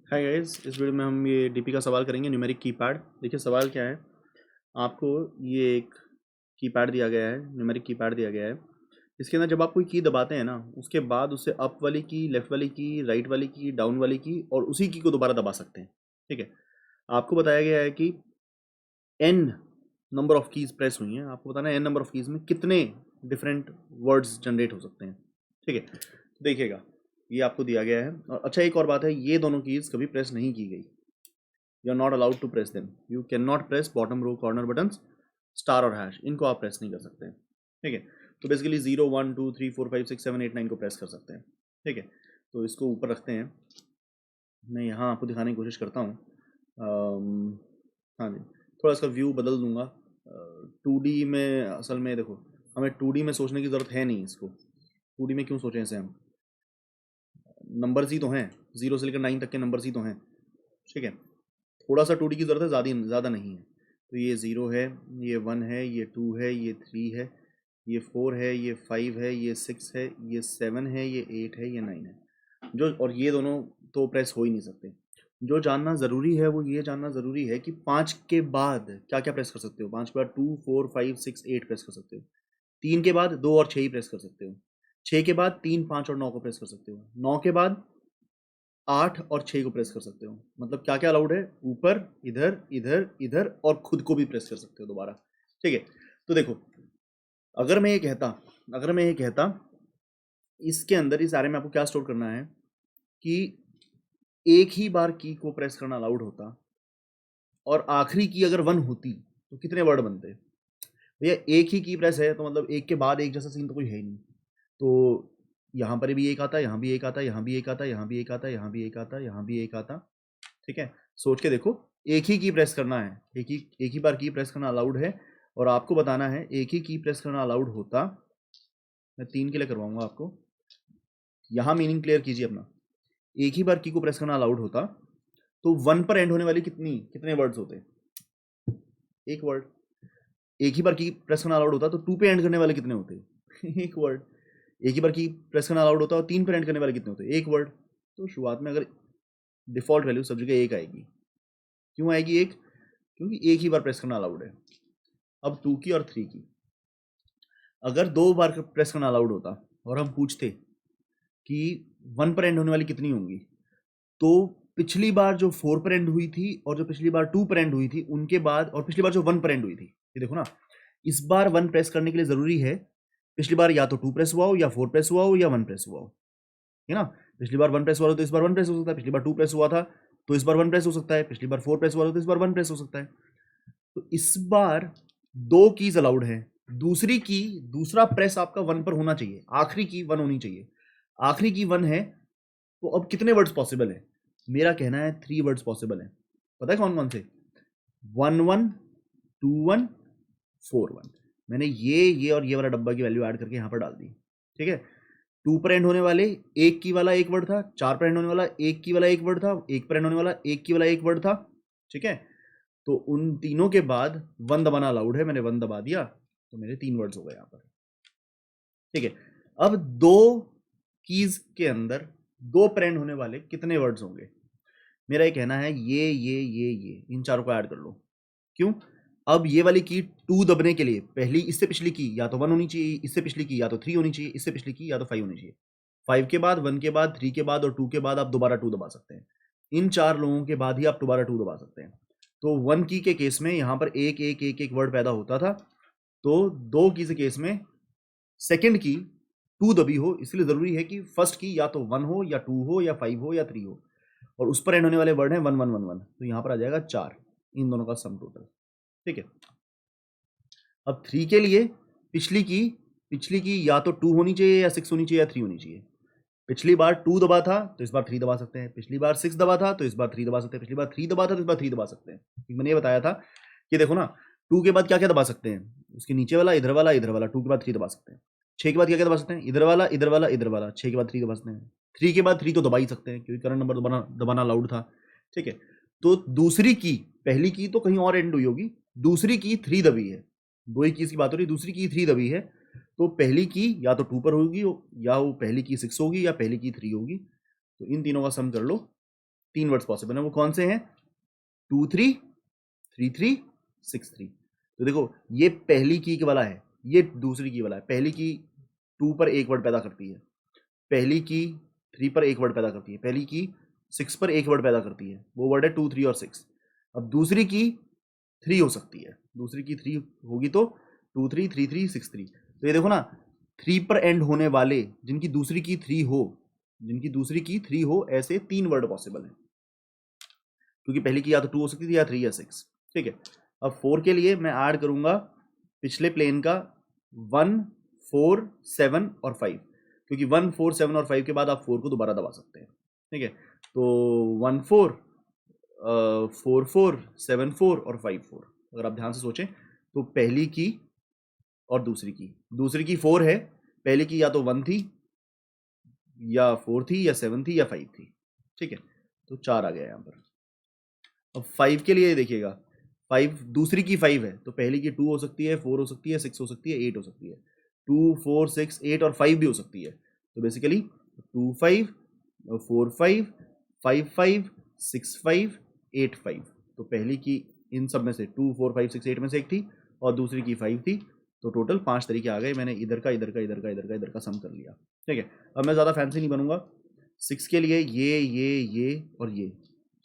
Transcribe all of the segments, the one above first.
Hi guys, इस video में हम ये डीपी का सवाल करेंगे न्यूमेरिक कीपैड। देखिए सवाल क्या है। आपको ये एक कीपैड दिया गया है, न्यूमेरिक कीपैड दिया गया है। इसके अंदर जब आप कोई की दबाते हैं ना, उसके बाद उससे अप वाली की, लेफ्ट वाली की, राइट वाली की, डाउन वाली की और उसी की को दोबारा दबा सकते हैं। ठीक है। आपको बताया गया है कि n number of keys press हुई हैं। आपको बताना है n नंबर ऑफ कीज में कितने डिफरेंट वर्ड्स जनरेट हो सकते हैं। ठीक है, तो देखिएगा ये आपको दिया गया है। और अच्छा, एक और बात है, ये दोनों कीज कभी प्रेस नहीं की गई। You are not allowed to press them. You can not press bottom row corner buttons star और हैश, इनको आप प्रेस नहीं कर सकते हैं। ठीक है, तो बेसिकली 0 1 2 3 4 5 6 7 8 9 को प्रेस कर सकते हैं। ठीक है, तो इसको ऊपर रखते हैं। मैं यहाँ आपको दिखाने की कोशिश करता हूँ। हाँ जी, थोड़ा इसका व्यू बदल दूंगा। 2D में असल में देखो, हमें 2D में सोचने की ज़रूरत है नहीं। इसको 2D में क्यों सोचें इसे हम, नंबर्स ही तो हैं, 0 से लेकर 9 तक के नंबर्स ही तो हैं। ठीक है, थोड़ा सा 2D की ज़रूरत है, ज़्यादा नहीं है। तो ये 0 है, ये 1 है, ये 2 है, ये 3 है, ये 4 है, ये 5 है, ये 6 है, ये 7 है, ये 8 है, ये 9 है। जो और ये दोनों तो प्रेस हो ही नहीं सकते। जो जानना ज़रूरी है वो ये जानना ज़रूरी है कि 5 के बाद क्या क्या प्रेस कर सकते हो। 5 के बाद 2 4 5 6 8 प्रेस कर सकते हो। 3 के बाद 2 और 6 ही प्रेस कर सकते हो। 6 के बाद 3 5 और 9 को प्रेस कर सकते हो। 9 के बाद 8 और 6 को प्रेस कर सकते हो। मतलब क्या क्या अलाउड है, ऊपर, इधर, इधर, इधर और खुद को भी प्रेस कर सकते हो दोबारा। ठीक है, तो देखो, अगर मैं ये कहता इसके अंदर, इस आरे में आपको क्या स्टोर करना है कि एक ही बार की को प्रेस करना अलाउड होता और आखिरी की अगर 1 होती तो कितने वर्ड बनते। भैया एक ही की प्रेस है तो मतलब एक के बाद एक जैसा सीन तो कोई है ही नहीं। तो यहाँ पर भी एक आता, यहाँ भी एक आता, यहाँ भी एक आता, यहाँ भी एक आता, यहाँ भी एक आता, यहाँ भी एक आता। ठीक है, सोच के देखो, एक ही की प्रेस करना है, एक ही बार की प्रेस करना अलाउड है। और आपको बताना है एक ही की प्रेस करना अलाउड होता। मैं 3 के लिए करवाऊंगा आपको, यहाँ मीनिंग क्लियर कीजिए अपना। एक ही बार की को प्रेस करना अलाउड होता तो 1 पर एंड होने वाली कितने वर्ड्स होते, एक वर्ड। एक ही बार की प्रेस करना अलाउड होता तो 2 पे एंड करने वाले कितने होते एक वर्ड। एक ही बार की प्रेस करना अलाउड होता और 3 पर एंड करने वाले कितने होते, एक वर्ड। तो शुरुआत में अगर डिफॉल्ट वैल्यू सब जगह एक आएगी। क्यों आएगी एक, क्योंकि एक ही बार प्रेस करना अलाउड है। अब 2 की और 3 की, अगर 2 बार प्रेस करना अलाउड होता और हम पूछते कि 1 पर एंड होने वाली कितनी होंगी, तो पिछली बार जो 4 पर एंड हुई थी और जो पिछली बार 2 पर एंड हुई थी उनके बाद, और पिछली बार जो 1 पर एंड हुई थी, ये देखो ना, इस बार 1 प्रेस करने के लिए जरूरी है पिछली बार या तो 2 प्रेस हुआ हो, या 4 प्रेस हुआ हो, या 1 प्रेस हुआ हो, है ना। पिछली बार 1 प्रेस हुआ हो तो इस बार 1 प्रेस हो सकता है, पिछली बार 2 प्रेस हुआ था तो इस बार 1 प्रेस हो सकता है, पिछली बार 4 प्रेस हुआ था तो इस बार 1 प्रेस हो सकता है। तो इस बार 2 कीज अलाउड है। दूसरा प्रेस आपका 1 पर होना चाहिए, आखिरी की 1 होनी चाहिए। आखिरी की 1 है तो अब कितने वर्ड्स पॉसिबल है, मेरा कहना है 3 वर्ड्स पॉसिबल है। पता है कौन कौन से, 1 1 2 1 4 1। मैंने ये और ये वाला डब्बा की वैल्यू ऐड करके यहाँ पर डाल दी। ठीक है, 2 पर एंड होने वाले एक की वाला एक वर्ड था, 4 पर एंड होने वाला एक की वाला एक वर्ड था, 1 पर एंड होने वाला एक की वाला एक वर्ड था। ठीक है, तो उन तीनों के बाद 1 दबाना अलाउड है, मैंने 1 दबा दिया तो मेरे 3 वर्ड्स हो गए यहाँ पर। ठीक है, अब 2 कीज के अंदर 2 पर एंड होने वाले कितने वर्ड्स होंगे, मेरा ये कहना है ये इन चारों को ऐड कर लो। क्यों, अब ये वाली की 2 दबने के लिए पहली, इससे पिछली की या तो 1 होनी चाहिए, इससे पिछली की या तो 3 होनी चाहिए, इससे पिछली की या तो 5 होनी चाहिए। 5 के बाद, 1 के बाद, 3 के बाद और 2 के बाद आप दोबारा 2 दबा सकते हैं। इन 4 लोगों के बाद ही आप दोबारा 2 दबा सकते हैं। तो 1 की के केस में यहाँ पर एक एक एक एक वर्ड पैदा होता था, तो 2 की के केस में सेकंड की 2 दबी हो, इसलिए जरूरी है कि फर्स्ट की या तो 1 हो या 2 हो या 5 हो या 3 हो, और उस पर एंड होने वाले वर्ड हैं 1 1 1 1, तो यहाँ पर आ जाएगा 4, इन दोनों का सम टोटल। ठीक है, अब 3 के लिए पिछली की या तो 2 होनी चाहिए या 6 होनी चाहिए या 3 होनी चाहिए। पिछली बार 2 दबा था तो इस बार 3 दबा सकते हैं, पिछली बार 6 दबा था तो इस बार 3 दबा सकते हैं, पिछली बार 3 दबा था तो इस बार 3 दबा सकते हैं। मैंने ये बताया था कि देखो ना, 2 के बाद क्या क्या दबा सकते हैं, उसके नीचे वाला, इधर वाला, इधर वाला। 2 के बाद 3 दबा सकते हैं। 6 के बाद क्या क्या दबा सकते हैं, इधर वाला, इधर वाला, इधर वाला। 6 के बाद 3 दबा सकते हैं। 3 के बाद 3 तो दबा ही सकते हैं क्योंकि करंट नंबर दबाना अलाउड था। ठीक है, तो दूसरी की, पहली की तो कहीं और एंड हुई होगी, दूसरी की 3 दबी है। 2 ही कीज की बात हो रही, दूसरी की 3 दबी है, तो पहली की या तो 2 पर होगी, या वो पहली की 6 होगी, या पहली की 3 होगी। तो इन तीनों का सम कर लो, 3 वर्ड्स पॉसिबल हैं, वो कौन से हैं? 2 3 3 3 6 3। तो देखो ये पहली की वाला है, ये दूसरी की वाला है। पहली की 2 पर एक वर्ड पैदा करती है, पहली की 3 पर एक वर्ड पैदा करती है, पहली की 6 पर एक वर्ड पैदा करती है, वो वर्ड है 2 3 और 6। अब दूसरी की 3 हो सकती है, दूसरी की 3 होगी तो 2 3 3 3 6 3। तो ये देखो ना, 3 पर एंड होने वाले जिनकी दूसरी की 3 हो, जिनकी दूसरी की 3 हो, ऐसे 3 वर्ड पॉसिबल हैं, क्योंकि पहली की या तो 2 हो सकती थी या 3 या 6। ठीक है, अब 4 के लिए मैं ऐड करूंगा पिछले प्लेन का 1 4 7 और 5, क्योंकि 1 4 7 और 5 के बाद आप 4 को दोबारा दबा सकते हैं। ठीक है, तो 1 4 4 4 7 4 और 5 4। अगर आप ध्यान से सोचें तो पहली की और दूसरी की 4 है, पहली की या तो 1 थी या 4 थी या 7 थी या 5 थी। ठीक है, तो 4 आ गया यहाँ पर। अब 5 के लिए देखिएगा, 5 दूसरी की 5 है, तो पहली की 2 हो सकती है, 4 हो सकती है, 6 हो सकती है, 8 हो सकती है। 2 4 6 8 और 5 भी हो सकती है। तो बेसिकली 2 5 4 5 5 5 6 5 8 5। तो पहली की इन सब में से 2 4 5 6 8 में से एक थी और दूसरी की 5 थी, तो टोटल 5 तरीके आ गए। मैंने इधर का इधर का इधर का इधर का इधर का सम कर लिया। ठीक है, अब मैं ज़्यादा फैंसी नहीं बनूंगा। 6 के लिए ये और ये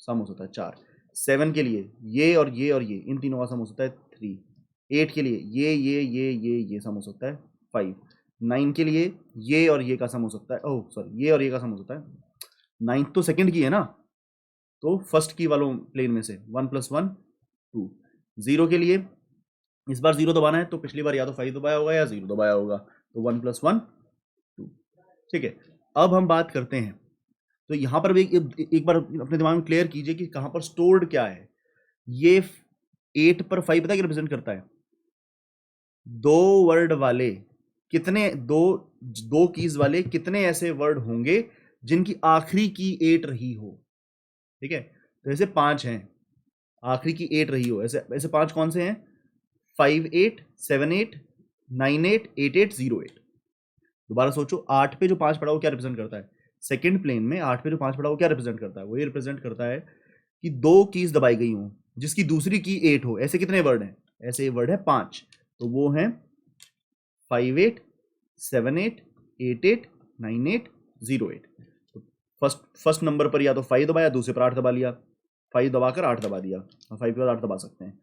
सम हो सकता है 4। 7 के लिए ये और ये इन तीनों का सम हो सकता है 3। 8 के लिए ये सम हो सकता है 5। 9 के लिए ये और ये का सम हो सकता है, ओह सॉरी, ये और ये का सम हो सकता है। 9 तो सेकंड की है ना, तो फर्स्ट की वालों प्लेन में से 1 + 1 2। 0 के लिए इस बार 0 दबाना है, तो पिछली बार या तो 5 दबाया होगा या 0 दबाया होगा, तो 1 + 1 2। ठीक है, अब हम बात करते हैं, तो यहां पर भी एक बार अपने दिमाग में क्लियर कीजिए कि कहां पर स्टोर्ड क्या है। ये 8 पर 5 पता है क्या रिप्रेजेंट करता है? 2 वर्ड वाले कितने, दो कीज वाले कितने ऐसे वर्ड होंगे जिनकी आखिरी की 8 रही हो। ठीक है, तो ऐसे 5 हैं, आखिरी की 8 रही हो। ऐसे ऐसे 5 कौन से हैं? 5 8 7 8 9 8 8 8 0 8। दोबारा सोचो, 8 पे जो 5 पड़ा वो क्या रिप्रेजेंट करता है? सेकंड प्लेन में 8 पे जो 5 पड़ा वो क्या रिप्रेजेंट करता है? वो ये रिप्रेजेंट करता है कि 2 कीज दबाई गई हो जिसकी दूसरी की 8 हो। ऐसे कितने वर्ड हैं? ऐसे वर्ड है 5, तो वो हैं 5 8 7 8 8 8 9 8 0 8। तो फर्स्ट नंबर पर या तो 5 दबाया, दूसरे पर 8 दबा लिया, 5 दबाकर 8 दबा दिया, 5 के बाद 8 दबा सकते हैं,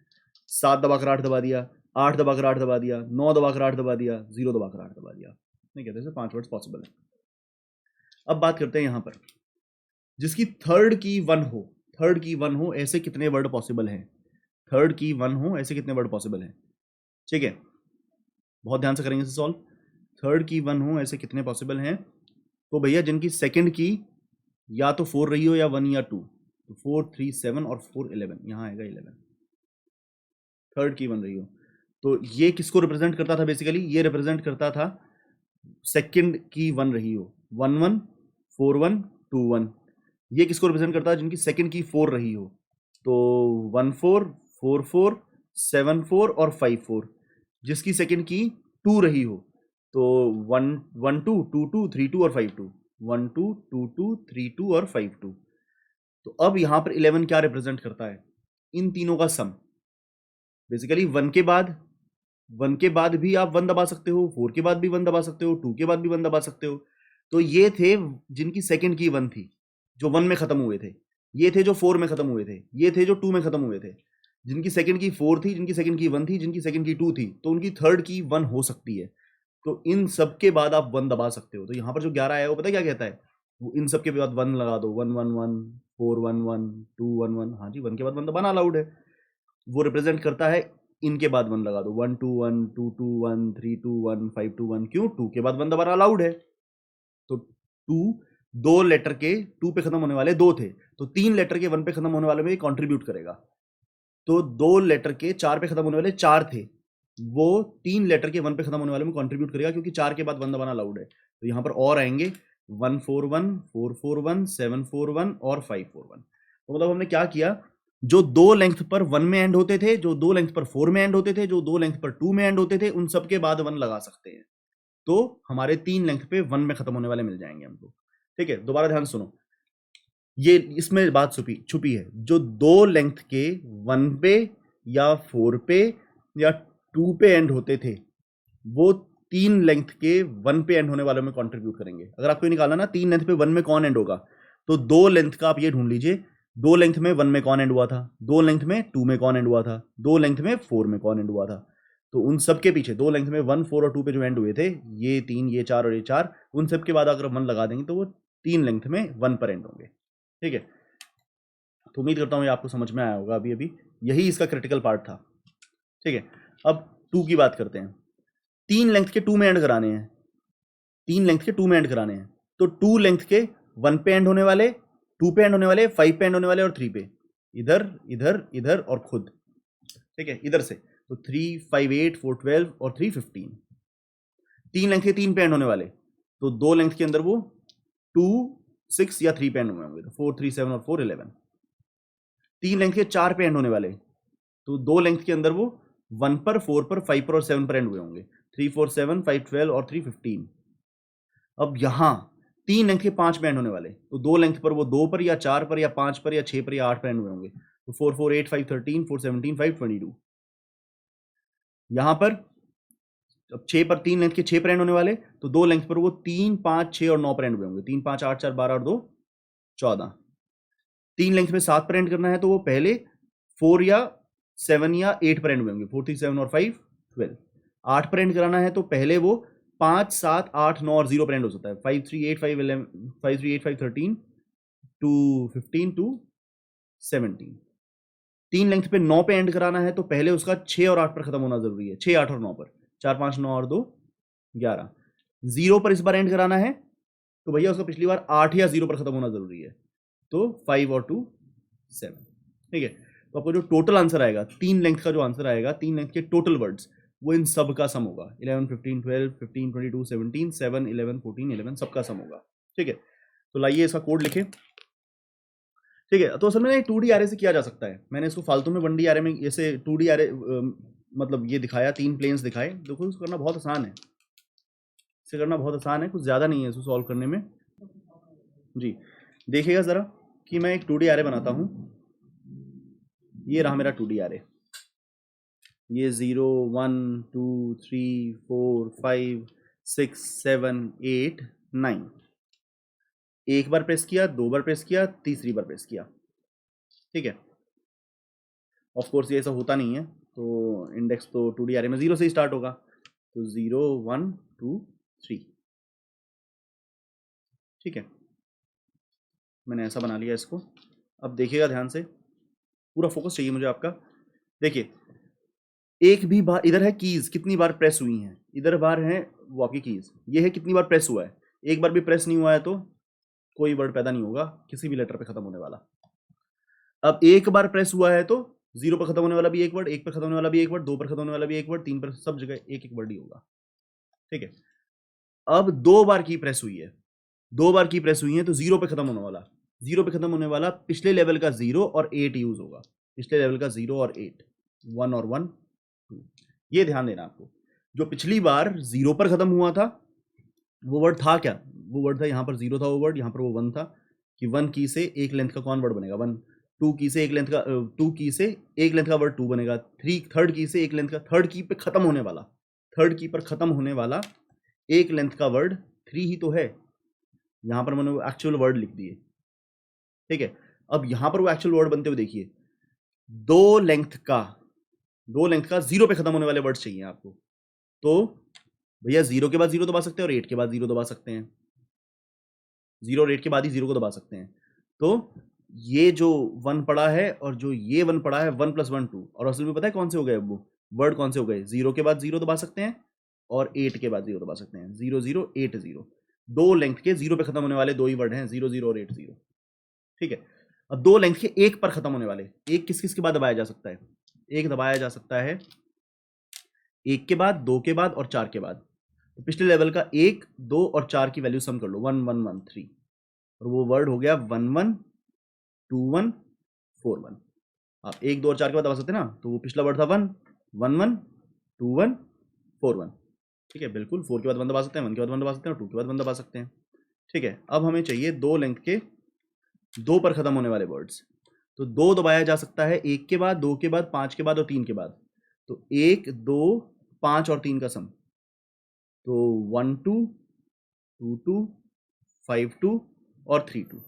7 दबाकर 8 दबा दिया, 8 दबाकर 8 दबा दिया, 9 दबाकर 8 दबा दिया, 0 दबाकर 8 दबा दिया। नहीं कहते हैं 5 वर्ड्स पॉसिबल है। अब बात करते हैं यहां पर जिसकी थर्ड की 1 हो, थर्ड की 1 हो ऐसे कितने वर्ड पॉसिबल हैं? थर्ड की 1 हो ऐसे कितने वर्ड पॉसिबल हैं? ठीक है, बहुत ध्यान से करेंगे इसे सॉल्व। थर्ड की 1 हो ऐसे कितने पॉसिबल हैं? तो भैया जिनकी सेकंड की या तो 4 रही हो या 1 या 2, तो 4 3 7 और 4 11, यहां आएगा 11। थर्ड की 1 रही हो, तो ये किसको रिप्रेजेंट करता था? बेसिकली ये रिप्रेजेंट करता था सेकंड की 1 रही हो, 1 1 4 1 2 1। ये किसको रिप्रेजेंट करता है? जिनकी सेकंड की 4 रही हो, तो 1 4 4 4 7 4 और 5 4। जिसकी सेकंड की 2 रही हो, तो 1 1 2 2 2 3 2 और 5 2, 1 2 2 2 3 2 और 5 2। तो अब यहां पर 11 क्या रिप्रेजेंट करता है? इन तीनों का सम। बेसिकली 1 के बाद भी आप 1 दबा सकते हो, 4 के बाद भी 1 दबा सकते हो, 2 के बाद भी 1 दबा सकते हो। तो ये थे जिनकी सेकंड की 1 थी, जो 1 में खत्म हुए थे। ये थे जो 4 में खत्म हुए थे। ये थे जो 2 में खत्म हुए थे। जिनकी सेकंड की 4 थी, जिनकी सेकंड की 1 थी, जिनकी सेकंड की 2 थी, तो उनकी थर्ड की 1 हो सकती है। तो इन सब के बाद आप 1 दबा सकते हो। तो यहां पर जो 11 आया है वो पता है क्या कहता है? वो इन सब के बाद 1 लगा दो, 1 1 1 4 1 1 2 1 1। हाँ जी, 1 के बाद 1 दबाना अलाउड है। वो रिप्रेजेंट करता है इनके बाद 1 लगा दो, 1 2 1 2 2 1 3 2 1 5 2 1। क्यों? 2 के बाद 1 दबाना अलाउड है। तो 2 2 लेटर के 2 पे खत्म होने वाले 2 थे, तो 3 लेटर के 1 पे खत्म होने वाले में कंट्रीब्यूट करेगा। तो 2 लेटर के 4 पे खत्म होने वाले 4 थे, वो 3 लेटर के 1 पे खत्म होने वाले में कंट्रीब्यूट करेगा, क्योंकि 4 के बाद 1 दबाना अलाउड है। तो यहां पर और आएंगे 1 4 1 4 4 1 7 4 1 और 5 4 1। तो मतलब हमने क्या किया, जो 2 लेंथ पर 1 में एंड होते थे, जो 2 लेंथ पर 4 में एंड होते थे, जो 2 लेंथ पर 2 में एंड होते थे, उन सब के बाद 1 लगा सकते हैं। तो हमारे 3 लेंथ पे 1 में खत्म होने वाले मिल जाएंगे हमको। ठीक है, दोबारा ध्यान सुनो। ये इसमें बात छुपी है, जो 2 लेंथ के 1 पे या 4 पे या 2 पे एंड होते थे वो 3 लेंथ के 1 पे एंड होने वालों में कंट्रीब्यूट करेंगे। अगर आपको ये निकालना ना 3 लेंथ पे 1 में कौन एंड होगा, तो 2 लेंथ का आप ये ढूंढ लीजिए, 2 लेंथ में 1 में कौन एंड हुआ था, 2 लेंथ में 2 में कौन एंड हुआ था, 2 लेंथ में 4 में कौन एंड हुआ था। तो उन सब के पीछे 2 लेंथ में 1, 4 और 2 पे जो एंड हुए थे, ये 3, ये 4 और ये 4, उन सब के बाद अगर 1 लगा देंगे तो वो 3 लेंथ में 1 पर एंड होंगे। ठीक है, तो उम्मीद करता हूँ ये आपको समझ में आया होगा। अभी अभी यही इसका क्रिटिकल पार्ट था। ठीक है, अब 2 की बात करते हैं। 3 लेंथ के 2 में एंड कराने हैं, 3 लेंथ के 2 में एंड कराने हैं, तो 2 लेंथ के 1 पे एंड होने वाले, 2 पे एंड होने वाले, 5 पे एंड होने वाले और 3 पे, इधर इधर इधर और खुद। ठीक है, इधर से तो 3, 5, 8, 4, 12 और 3, 15। 3 लेंथ के 3 पे एंड होने वाले, तो 2 लेंथ के अंदर वो 2, 6 या 3 पे एंड होंगे, तो 4, 3, 7 और 4, 11। 3 लेंथ के 4 पे एंड होने वाले, तो 2 लेंथ के अंदर वो 1 पर, 4 पर, 5 पर और 7 पर एंड हुए होंगे, 3, 4, 7, 5, 12 और 3, 15। अब यहां 3 लेंथ के 5 पे एंड होने वाले, तो 2 लेंथ पर वो 2 पर या 4 पर या 5 पर या 6 पर या 8 पर एंड हुए होंगे, तो 4, 4, 8, 5, 13, 4, 17, 5, 22। यहां पर अब 6 पर 3 लेंथ के 6 पर एंड होने वाले, तो 2 लेंथ पर वो 3, 5, 6 और 9 पर एंड हुए होंगे, 3, 5, 8, 4, 12 और 2, 14। 3 लेंथ में 7 पर एंड करना है, तो वो पहले 4 या 7 या 8 पर एंड हुए होंगे, 4, 3, 7 और 5, 12। 8 पर एंड कराना है, तो पहले वो 5, 7, 8, 9 और 0 पर एंड हो सकता है, 5, 3, 8, 5, 11, 5, 3, 8, 5, 13 टू 15 टू 17। 3 लेंथ पे 9 पे एंड कराना है, तो पहले उसका 6 और 8 पर खत्म होना जरूरी है, 6, 8 और 9 पर, 4, 5, 9 और 2, 11। 0 पर इस बार एंड कराना है, तो भैया उसका पिछली बार 8 या 0 पर खत्म होना जरूरी है, तो 5 और 2, 7। ठीक है, तो आपको जो टोटल आंसर आएगा, 3 लेंथ का जो आंसर आएगा, 3 लेंथ के टोटल वर्ड्स, वो इन सब का सम होगा, 11, 15, 12, 15, 22, 17, 7, 11, 14, 11 सबका सम होगा। ठीक है, तो लाइए इसका कोड लिखें। ठीक है, तो असल में 2D एरे से किया जा सकता है, मैंने इसको फालतू में 1D एरे में ऐसे 2D एरे मतलब ये दिखाया, 3 प्लेन्स दिखाए। देखो इसको करना बहुत आसान है, इसे करना बहुत आसान है, कुछ ज़्यादा नहीं है इसको सॉल्व करने में। जी देखिएगा ज़रा कि मैं एक 2D एरे बनाता हूँ। ये रहा मेरा 2D एरे, ये 0, 1, 2, 3, 4, 5, 6, 7, 8, 9। एक बार प्रेस किया, 2 बार प्रेस किया, तीसरी बार प्रेस किया। ठीक है, ऑफ कोर्स ये ऐसा होता नहीं है, तो इंडेक्स तो 2D एरे में 0 से ही स्टार्ट होगा, तो 0, 1, 2, 3। ठीक है, मैंने ऐसा बना लिया इसको। अब देखिएगा ध्यान से, पूरा फोकस चाहिए मुझे आपका। देखिए एक भी बार इधर है कीज कितनी बार प्रेस हुई हैं, इधर बार है वो आपकी कीज, ये है कितनी बार प्रेस हुआ है। एक बार भी प्रेस नहीं हुआ है तो कोई वर्ड पैदा नहीं होगा किसी भी लेटर पे खत्म होने वाला। अब एक बार प्रेस हुआ है तो 0 पर खत्म होने वाला भी एक वर्ड, 1 पर खत्म होने वाला भी एक वर्ड, 2 पर खत्म होने वाला भी एक वर्ड, 3 पर, सब जगह एक एक वर्ड ही होगा। ठीक है, अब 2 बार की प्रेस हुई है, 2 बार की प्रेस हुई है तो 0 पे खत्म होने वाला, 0 पे खत्म होने वाला पिछले लेवल का 0 और 8 यूज होगा, पिछले लेवल का 0 और 8, 1 और 1, 2। ये ध्यान देना आपको, जो पिछली बार 0 पर खत्म हुआ था वो वर्ड था क्या, वो वर्ड था यहाँ पर 0 था वो वर्ड, यहाँ पर वो 1 था, कि 1 की से एक लेंथ का कौन वर्ड बनेगा 1, 2 की से एक लेंथ का 2 की से एक लेंथ का वर्ड 2 बनेगा, 3 थर्ड की से एक लेंथ का, थर्ड की पे खत्म होने वाला, थर्ड की पर खत्म होने वाला एक लेंथ का वर्ड 3 ही तो है, यहाँ पर मैंने वो एक्चुअल वर्ड लिख दिए। ठीक है, अब यहाँ पर वो एक्चुअल वर्ड बनते हुए देखिए, 2 लेंथ का 0 पे खत्म होने वाले वर्ड्स चाहिए आपको, तो भैया 0 के बाद 0 दबा सकते हैं और 8 के बाद 0 दबा सकते हैं, 0 और 8 के बाद ही 0 को दबा सकते हैं। तो ये जो 1 पड़ा है और जो ये 1 पड़ा है, 1 + 1 2, और असल में पता है कौन से हो गए, वो वर्ड कौन से हो गए, 0 के बाद 0 दबा सकते हैं और 8 के बाद 0 दबा सकते हैं, 0, 0, 8, 0। 2 लेंथ के 0 पे खत्म होने वाले 2 ही वर्ड हैं, 0, 0 और 8, 0। ठीक है, अब 2 लेंथ के 1 पर खत्म होने वाले, एक किस किस के बाद दबाया जा सकता है, एक दबाया जा सकता है 1 के बाद, 2 के बाद और 4 के बाद। तो पिछले लेवल का 1, 2 और 4 की वैल्यू सम कर लो, 1, 1, 1, 3, और वो वर्ड हो गया 1, 1, 2, 1, 4, 1। आप 1, 2 और 4 के बाद दबा सकते हैं ना, तो वो पिछला वर्ड था 1, 1, 1, 2, 1, 4, 1। ठीक है, बिल्कुल 4 के बाद 1 दबा सकते हैं, 1 के बाद 1 दबा सकते हैं और 2 के बाद 1 दबा सकते हैं। ठीक है, अब हमें चाहिए 2 लेंथ के 2 पर खत्म होने वाले वर्ड्स। तो 2 दबाया जा सकता है 1 के बाद, 2 के बाद, 5 के बाद और 3 के बाद। तो 1 2 5 और 3 का सम, तो 1 2 2 2 5 2 और 3 2।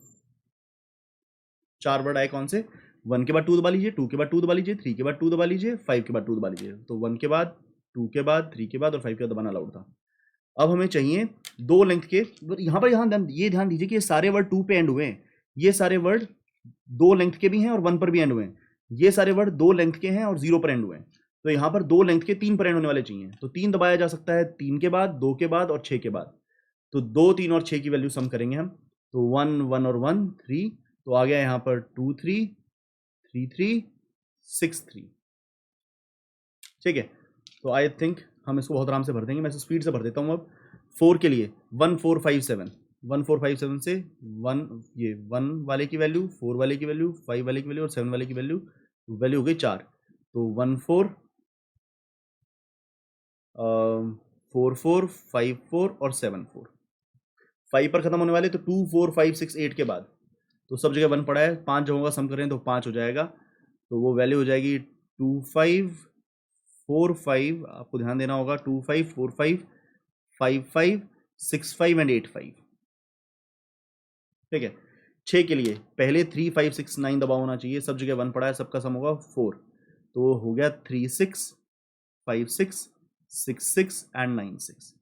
4 वर्ड आए कौन से? 1 के बाद 2 दबा लीजिए, 2 के बाद 2 दबा लीजिए, 3 के बाद 2 दबा लीजिए, 5 के बाद 2 दबा लीजिए। तो 1 के बाद, 2 के बाद, 3 के बाद और 5 के बाद दबाना अलाउड था। अब हमें चाहिए 2 लेंथ के। यहाँ ये ध्यान दीजिए कि ये सारे वर्ड 2 पे एंड हुए हैं, ये सारे वर्ड 2 लेंथ के भी हैं और 1 पर भी एंड हुए हैं। ये सारे वर्ड 2 लेंथ के हैं और 0 पर एंड हुए हैं। तो यहाँ पर 2 लेंथ के 3 पर एंड होने वाले चाहिए। तो 3 दबाया जा सकता है 3 के बाद, 2 के बाद और 6 के बाद। तो 2 3 और 6 की वैल्यू सम करेंगे हम। तो 1 1 और 1 3, तो आ गया यहाँ पर 2 3 3 3 6 3। ठीक है, तो आई थिंक हम इसको बहुत आराम से भर देंगे। मैं इसको स्पीड से भर देता हूँ। अब 4 के लिए 1 4 5 7, 1 4 5 7 से 1, ये 1 वाले की वैल्यू, 4 वाले की वैल्यू, 5 वाले की वैल्यू और 7 वाले की वैल्यू हो गई 4। तो 1 4 4 4 5 4 और 7 4। 5 पर खत्म होने वाले, तो 2 4 5 6 8 के बाद तो सब जगह 1 पड़ा है। 5 जगहों का सम करें तो 5 हो जाएगा। तो वो वैल्यू हो जाएगी 2 5 4 5, आपको ध्यान देना होगा, 2 5 4 5 5 5 6 5 एंड 8 5। ठीक है, 6 के लिए पहले 3 5 6 9 दबा होना चाहिए, सब जगह 1 पड़ा है, सबका सम होगा 4। तो हो गया 3 6 5 6 6 6 एंड 9 6।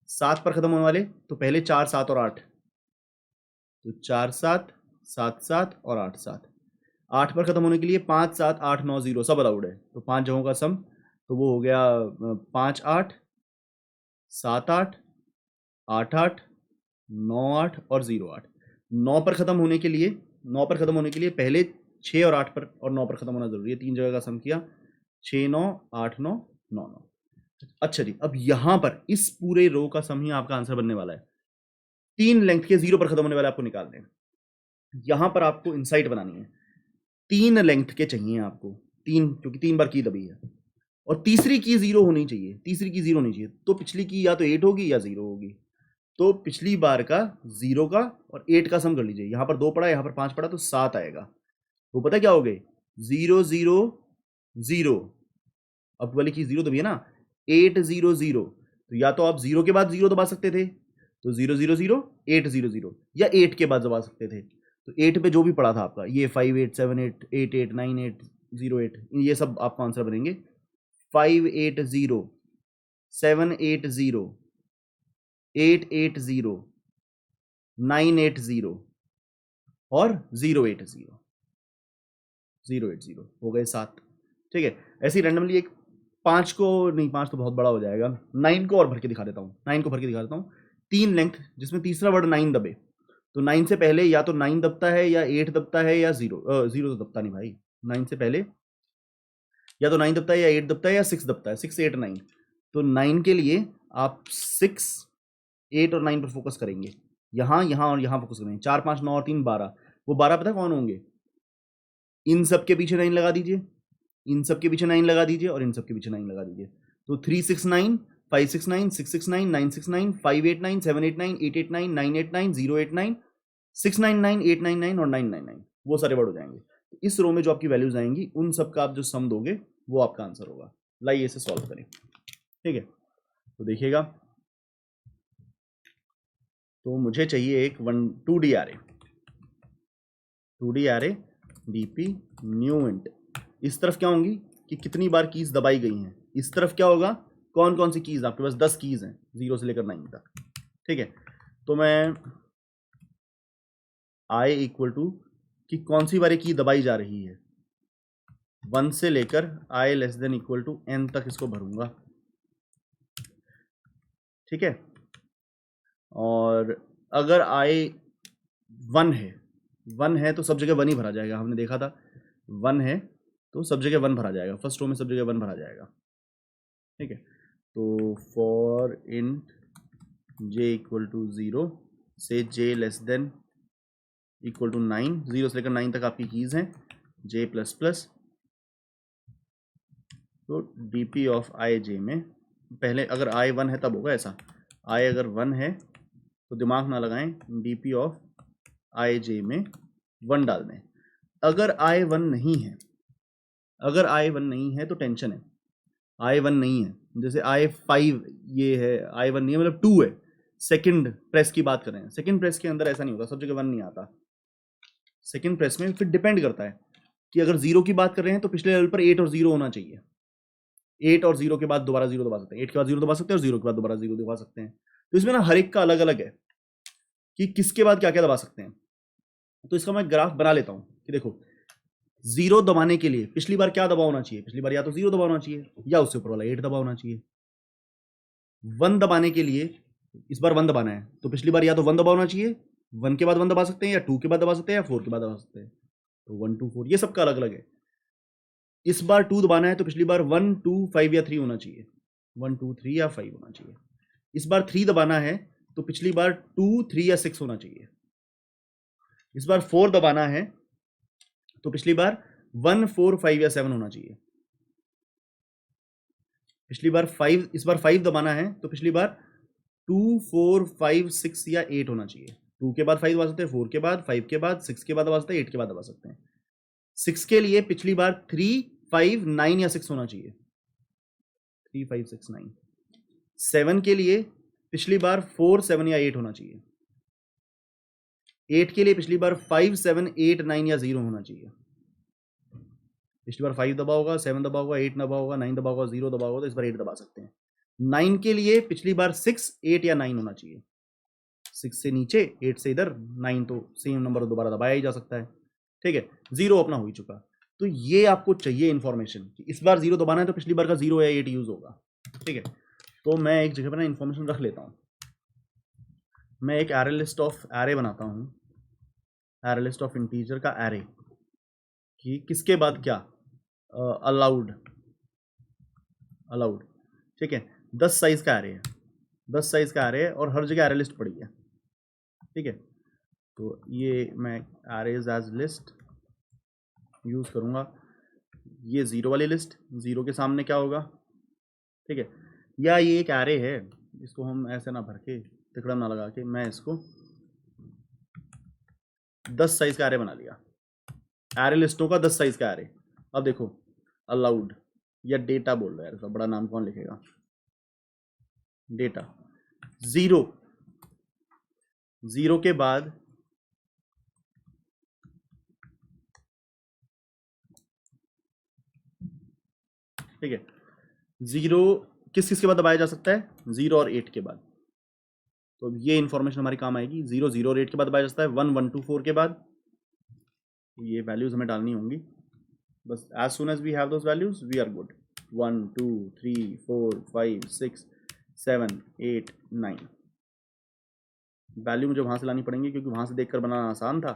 7 पर खत्म होने वाले, तो पहले 4 7 और 8, तो 4 7 7 7 और 8 7। 8 पर खत्म होने के लिए 5 7 8 9 0 सब अलाउड है। तो 5 जगहों का सम, तो वो हो गया 5 8 7 8 8 8 9 8 और 0 8। 9 पर खत्म होने के लिए, 9 पर खत्म होने के लिए पहले 6 और 8 पर और 9 पर खत्म होना जरूरी है। 3 जगह का सम किया, 6 9 8 9 9 9। अच्छा जी, अब यहां पर इस पूरे रो का सम ही आपका आंसर बनने वाला है। 3 लेंथ के 0 पर खत्म होने वाले आपको निकालने हैं। यहां पर आपको इनसाइट बनानी है। 3 लेंथ के चाहिए आपको, 3, क्योंकि 3 बार की दबी है, और तीसरी की 0 होनी चाहिए। तीसरी की 0 होनी चाहिए, तो पिछली की या तो 8 होगी या 0 होगी। तो पिछली बार का 0 का और 8 का सम कर लीजिए। यहां पर 2 पड़ा, यहां पर 5 पड़ा, तो 7 आएगा। तो पता क्या हो गए, 0 0 0। अब वाली की 0 दबी है ना, 8 0 0। तो या तो आप 0 के बाद 0 दबा सकते थे, तो 0 0 0 8 0 0, या 8 के बाद दबा सकते थे। तो 8 पे जो भी पड़ा था आपका, ये 5 8 7 8 8 8 9 8 0 8, ये सब आपका आंसर बनेंगे। 5 8 0 7 8 0 8 8 0 9 8 0 और 0 8 0 0 8 0 हो गए 7। ठीक है, ऐसे ही रैंडमली एक 5 को नहीं, 5 तो बहुत बड़ा हो जाएगा, 9 को और भर के दिखा देता हूँ। 9 को भर के दिखा देता हूँ। 3 लेंथ जिसमें तीसरा वर्ड 9 दबे, तो 9 से पहले या तो 9 दबता है या 8 दबता है या 0 0 तो दबता नहीं भाई। 9 से पहले या तो 9 दबता है या 8 दबता है या 6 दबता है, 6 8 9। तो 9 के लिए आप 6 8 और 9 पर फोकस करेंगे, यहाँ यहाँ और यहाँ फोकस करेंगे। 4 5 9 और 3 12, वो 12 पता कौन होंगे, इन सब के पीछे 9 लगा दीजिए, इन सब के पीछे 9 लगा दीजिए और इन सब के पीछे 9 लगा दीजिए। तो 3 6 9 5 6 9 6 6 9 9 6 9 5 8 9 7 8 9 8 8 9 9 8 9 0 8 9 6 9 9 8 9 9 और 9 9 9, वो सारे वर्ड हो जाएंगे। तो इस रो में जो आपकी वैल्यूज आएंगी, उन सब का आप जो सम दोगे वो आपका आंसर होगा। लाइए इसे सॉल्व करें। ठीक है, तो देखिएगा, तो मुझे चाहिए एक 2D array, 2D array dp new int. इस तरफ क्या होंगी कि कितनी बार कीज दबाई गई हैं, इस तरफ क्या होगा, कौन कौन सी कीज, आपके पास 10 कीज हैं 0 से लेकर 9 तक। ठीक है, तो मैं i इक्वल टू कि कौन सी वाली की दबाई जा रही है, 1 से लेकर i less than equal to n तक इसको भरूंगा। ठीक है, और अगर i 1 है तो सब जगह 1 ही भरा जाएगा। हमने देखा था 1 है तो सब जगह 1 भरा जाएगा, फर्स्ट रो में सब जगह 1 भरा जाएगा। ठीक है, तो for int j equal to 0 से j less than equal to 9, 0 से लेकर 9 तक आपकी कीज हैं j प्लस प्लस। तो dp ऑफ i j में पहले अगर i 1 है तब होगा ऐसा, i अगर 1 है तो दिमाग ना लगाएं, dp ऑफ i j में 1 डाल दें। अगर I1 नहीं है, अगर I1 नहीं है तो टेंशन है। I1 नहीं है, जैसे I5 ये है, I1 नहीं है मतलब 2 है। सेकंड प्रेस की बात कर रहे हैं, सेकंड प्रेस के अंदर ऐसा नहीं होता, सब जगह 1 नहीं आता। सेकंड प्रेस में फिर डिपेंड करता है कि अगर 0 की बात कर रहे हैं तो पिछले लेवल पर 8 और 0 होना चाहिए। 8 और 0 के बाद दोबारा 0 दबा सकते हैं, 8 के बाद 0 दबा सकते हैं और 0 के बाद दोबारा 0 दबा सकते हैं। तो इसमें ना हर एक का अलग अलग है कि किसके बाद क्या क्या दबा सकते हैं। तो इसका मैं ग्राफ बना लेता हूं कि देखो 0 दबाने के लिए पिछली बार क्या दबा होना चाहिए, पिछली बार या तो 0 दबा होना चाहिए या उससे ऊपर वाला 8 दबा होना चाहिए। 1 दबाने के लिए इस बार 1 दबाना है तो पिछली बार या तो 1 दबा होना चाहिए, 1 के बाद 1 दबा सकते हैं, या 2 के बाद दबा सकते हैं, या 4 के बाद दबा सकते हैं। तो 1 2 4 ये सबका अलग अलग है। इस बार 2 दबाना है तो पिछली बार 1 2 5 या 3 होना चाहिए, 1 2 3 या 5 होना चाहिए। इस बार 3 दबाना है तो पिछली बार 2 3 या 6 होना चाहिए। इस बार 4 दबाना है तो पिछली बार 1 4 5 या 7 होना चाहिए। पिछली बार 5, इस बार 5 दबाना है तो पिछली बार 2 4 5 6 या 8 होना चाहिए। 2 के बाद 5 दबा सकते हैं, 4 के बाद, 5 के बाद, 6 के बाद दबा सकते हैं, 8 के बाद दबा सकते हैं। 6 के लिए पिछली बार 3 5 9 या 6 होना चाहिए, 3 5 6 9। 7 के लिए पिछली बार 4 7 या 8 होना चाहिए। 8 के लिए पिछली बार 5 7 8 9 या 0 होना चाहिए। पिछली बार 5 दबा होगा, 7 दबा होगा, 8 दबा होगा, 9 दबा होगा, 0 दबा होगा, तो इस बार 8 दबा सकते हैं। 9 के लिए पिछली बार 6 8 या 9 होना चाहिए। 6 से नीचे, 8 से इधर, 9 तो सेम नंबर दोबारा दबाया ही जा सकता है। ठीक है, 0 अपना हो ही चुका। तो ये आपको चाहिए इन्फॉर्मेशन कि इस बार 0 दबाना है तो पिछली बार का 0 या 8 यूज होगा। ठीक है, तो मैं एक जगह पर ना इन्फॉर्मेशन रख लेता हूँ। मैं एक एरे लिस्ट ऑफ एरे बनाता हूँ, एरे लिस्ट ऑफ इंटीजर का एरे, कि किसके बाद क्या अलाउड, अलाउड। ठीक है, 10 साइज का एरे है, 10 साइज का एरे है और हर जगह एरे लिस्ट पड़ी है। ठीक है, तो ये मैं एरेज एज लिस्ट यूज करूंगा। ये 0 वाली लिस्ट, 0 के सामने क्या होगा, ठीक है, या ये एक एरे है, इसको हम ऐसे ना भर के तिकड़म ना लगा के, मैं इसको 10 साइज का एरे बना लिया, एरे लिस्टों का 10 साइज का एरे। अब देखो अलाउड या डेटा बोल रहा है, इसका बड़ा नाम कौन लिखेगा, डेटा। 0 0 के बाद ठीक है, 0 किस किस के बाद दबाया जा सकता है, 0 और 8 के बाद। तो अब ये इंफॉर्मेशन हमारी काम आएगी। 0 0 और 8 के बाद दबाया जा सकता है, 1 1 2 4 के बाद। ये वैल्यूज हमें डालनी होंगी बस। As soon as we have those values we are good. 1 2 3 4 5 6 7 8 9 value मुझे वहां से लानी पड़ेंगी क्योंकि वहां से देखकर बनाना आसान था।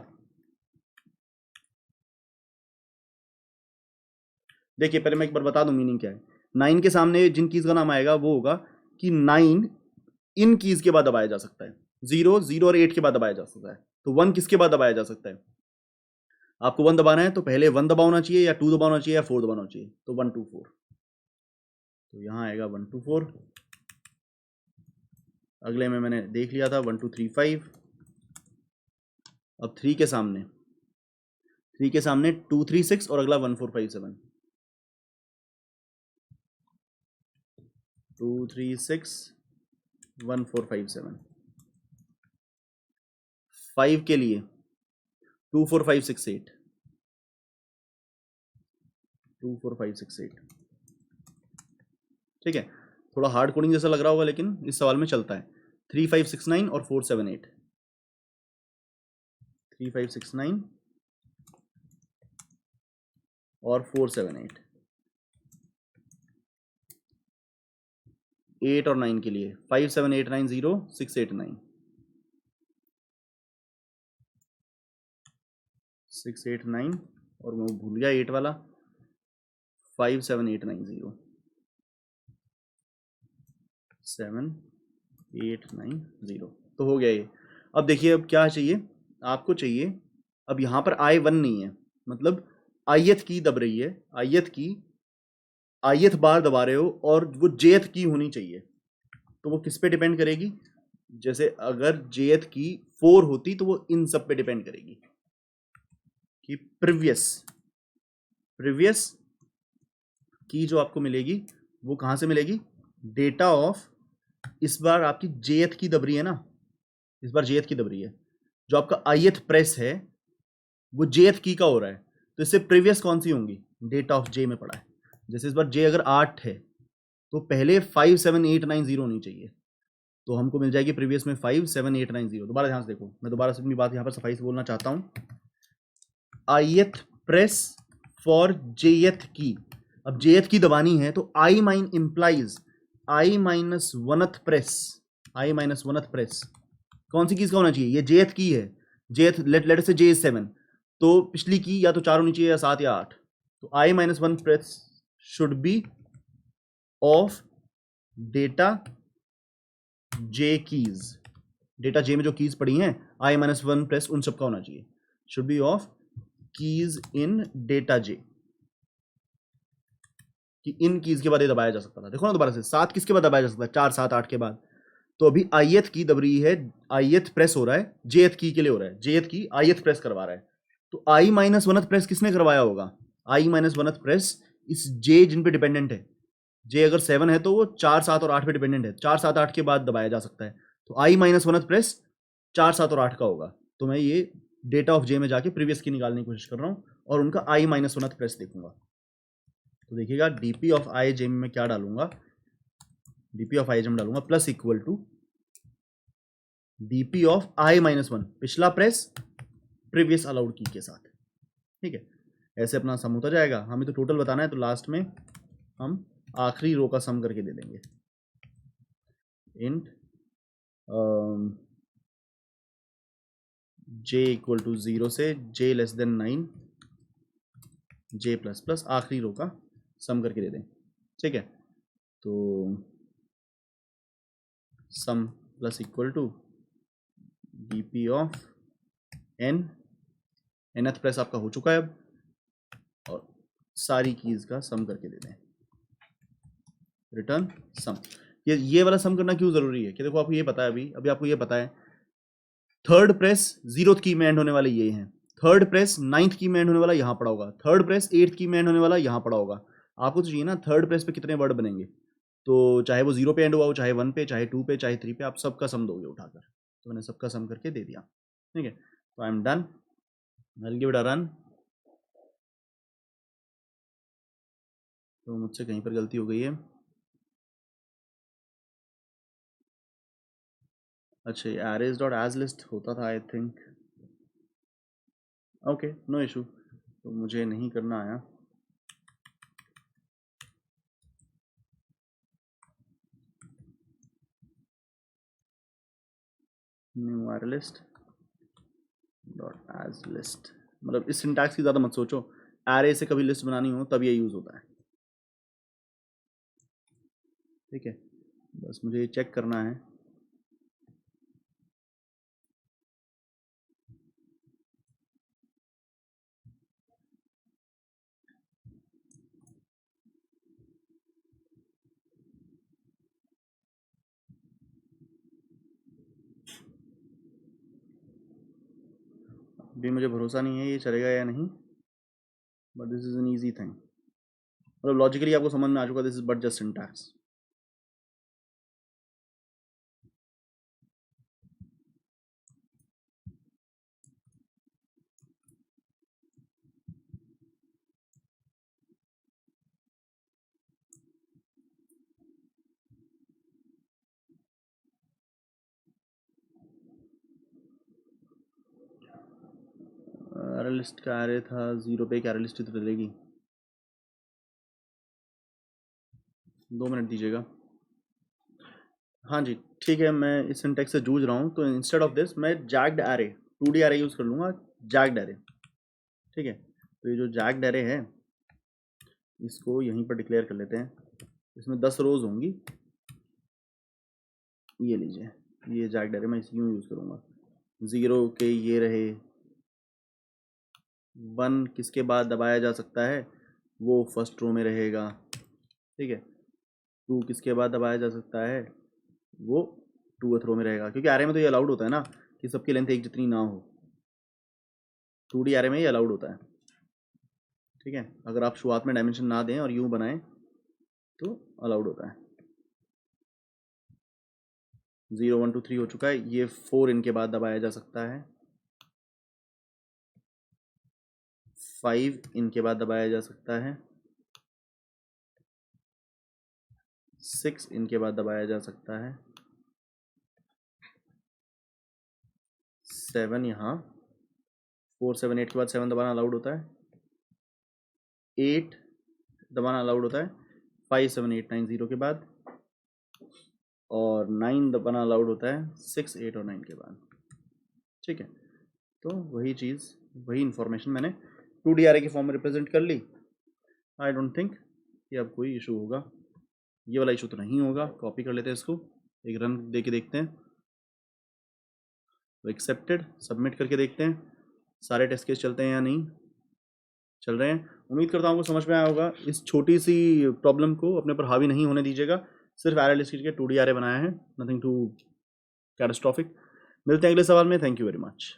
देखिए पहले मैं एक बार बता दूं मीनिंग क्या है। 9 के सामने जिन कीज का नाम आएगा वो होगा कि 9 इन कीज के बाद दबाया जा सकता है। 0 0 और 8 के बाद दबाया जा सकता है। तो 1 किसके बाद दबाया जा सकता है, आपको 1 दबाना है तो पहले 1 दबा होना चाहिए, या 2 दबाना चाहिए, या 4 दबाना चाहिए। तो 1 2 4, तो यहां आएगा 1 2 4। अगले में मैंने देख लिया था 1 2 3 5। अब 3 के सामने 2 3 6 और अगला 1 4 5 7। 2 3 6 1 4 5 7। 5 के लिए 2 4 5 6 8, 2 4 5 6 8। ठीक है, थोड़ा हार्ड कोडिंग जैसा लग रहा होगा लेकिन इस सवाल में चलता है। 3 5 6 9 और 4 7 8। 3 5 6 9 और 4 7 8। 8 और 9 के लिए 5 7 8 9 0 6 8 9। 6 8 9 और मैं भूल गया 8 वाला, 5 7 8 9 0 7 8 9 0। तो हो गया ये। अब देखिए अब क्या चाहिए आपको, चाहिए अब यहाँ पर I1 नहीं है, मतलब ith की दब रही है, ith बार दबा रहे हो और वो jth की होनी चाहिए। तो वो किस पे डिपेंड करेगी, जैसे अगर jth की 4 होती तो वो इन सब पे डिपेंड करेगी। कि प्रीवियस की जो आपको मिलेगी वो कहाँ से मिलेगी, डेटा ऑफ, इस बार आपकी जेथ की दबरी है ना, इस बार जेथ की दबरी है, जो आपका आईएथ प्रेस है वो जेथ की का हो रहा है, तो इससे प्रीवियस कौन सी होंगी, डेटा ऑफ जे में पड़ा है। जैसे इस बार जे अगर 8 है तो पहले 57890 होनी चाहिए, तो हमको मिल जाएगी प्रीवियस में 57890। दोबारा ध्यान से देखो, मैं दोबारा से अपनी बात यहाँ पर सफाई से बोलना चाहता हूँ, आईएथ प्रेस फॉर जेथ की, अब जेथ की दबानी है तो I minus implies I minus oneth press, I minus oneth press कौन सी कीज का होना चाहिए, ये जेथ की है, जेथ लेट से जे 7, तो पिछली की या तो 4 होनी चाहिए या 7 या 8, तो I minus one press should be of data J keys, data J में जो कीज पड़ी हैं आई माइनस वन प्रेस उन सबका होना चाहिए, should be of keys in data J, कि इन कीज के बाद ये दबाया जा सकता था। देखो ना दोबारा से, 7 किसके बाद दबाया जा सकता है, 4 7 8 के बाद, तो अभी आईएथ की दब रही है, आईएथ प्रेस हो रहा है, जेएथ की के लिए हो रहा है, जेएथ की आईएथ प्रेस करवा रहा है, तो आई माइनस वनथ प्रेस किसने करवाया होगा, आई माइनस वनथ प्रेस इस जे जिन पे डिपेंडेंट है, जे अगर 7 है तो वो 4 7 और 8 पे डिपेंडेंट है, 4 7 8 के बाद दबाया जा सकता है, तो आई माइनस वनथ प्रेस 4 7 और 8 का होगा। तो मैं ये डेटा ऑफ जे में जाके प्रीवियस की निकालने की कोशिश कर रहा हूँ और उनका आई माइनस वनथ प्रेस देखूंगा। तो देखिएगा डीपी ऑफ आई जे में मैं क्या डालूंगा, डीपी ऑफ आई जे में डालूंगा plus equal to DP of i minus one, पिछला प्रेस प्रीवियस अलाउड की के साथ, ठीक है। ऐसे अपना सम होता जाएगा, हमें तो टोटल बताना है, तो लास्ट में हम आखिरी रो का सम करके दे देंगे, इंट जे इक्वल टू 0 से जे लेस देन 9 जे प्लस प्लस आखिरी रो का सम करके दे दें, ठीक है। तो sum plus equal to DP of nth press आपका हो चुका है अब, और सारी कीज का सम करके दे दें, रिटर्न सम। ये वाला सम करना क्यों जरूरी है कि देखो आपको ये पता है, अभी आपको ये पता है थर्ड प्रेस 0th की में एंड होने वाले ये हैं, थर्ड प्रेस 9th की में एंड होने वाला यहाँ पड़ा होगा, थर्ड प्रेस 8th की में एंड होने वाला यहाँ पड़ा होगा। आपको तो चाहिए ना थर्ड प्रेस पे कितने वर्ड बनेंगे, तो चाहे वो 0 पे एंड हुआ हो, चाहे 1 पे, चाहे 2 पे, चाहे 3 पे, आप सबका सम दोगे उठाकर, तो मैंने सबका सम करके दे दिया, ठीक है। तो I am done, I will give it a run. तो मुझसे कहीं पर गलती हो गई है, अच्छा ये arrays डॉट एज लिस्ट होता था I think, okay no issue, तो मुझे नहीं करना आया। New array list dot as list, मतलब इस सिंटैक्स की ज़्यादा मत सोचो, एरे से कभी लिस्ट बनानी हो तब ये यूज़ होता है, ठीक है। बस मुझे ये चेक करना है, अभी मुझे भरोसा नहीं है ये चलेगा या नहीं, but this is an easy thing, मतलब लॉजिकली आपको समझ में आ चुका, this is but just syntax. Array list का एरे था 0 पे, एक एरे लिस्ट तो डलेगी, 2 मिनट दीजिएगा। हाँ जी ठीक है, मैं इस सिंटैक्स से जूझ रहा हूँ, तो इंस्टेड ऑफ दिस मैं jacked array 2D array use कर लूँगा, जैक्ड एरे, ठीक है। तो ये जो जैक्ड एरे है इसको यहीं पर डिक्लेयर कर लेते हैं, इसमें 10 रोज होंगी, ये लीजिए, ये जैक्ड एरे मैं यूँ यूज़ करूँगा, 0 के ये रहे, 1 किसके बाद दबाया जा सकता है वो फर्स्ट रो में रहेगा, ठीक है। 2 किसके बाद दबाया जा सकता है वो 2th रो में रहेगा, क्योंकि एरे में तो ये अलाउड होता है ना कि सबकी लेंथ एक जितनी ना हो, 2D एरे में ही अलाउड होता है, ठीक है। अगर आप शुरुआत में डायमेंशन ना दें और यूँ बनाएं तो अलाउड होता है। 0 1 2 3 हो चुका है, ये 4 इनके बाद दबाया जा सकता है, 5 इनके बाद दबाया जा सकता है, 6 इनके बाद दबाया जा सकता है, 7 यहाँ, 4 7 8 के बाद 7 दबाना अलाउड होता है, 8 दबाना अलाउड होता है, 5 7 8 9 0 के बाद, और 9 दबाना अलाउड होता है 6 8 और 9 के बाद, ठीक है। तो वही चीज़, वही इन्फॉर्मेशन मैंने 2D एरे के फॉर्म में रिप्रेजेंट कर ली। आई डोंट थिंक कि अब कोई इशू होगा, ये वाला इशू तो नहीं होगा। कॉपी कर लेते हैं इसको, एक रन दे के देखते हैं, तो एक्सेप्टेड, सबमिट करके देखते हैं सारे टेस्ट केस चलते हैं या नहीं चल रहे हैं। उम्मीद करता हूँ आपको समझ में आया होगा। इस छोटी सी प्रॉब्लम को अपने पर हावी नहीं होने दीजिएगा, सिर्फ एरे लिस्ट के 2D एरे बनाया है, नथिंग टू कैटास्ट्रॉफिक। मिलते हैं अगले सवाल में, थैंक यू वेरी मच।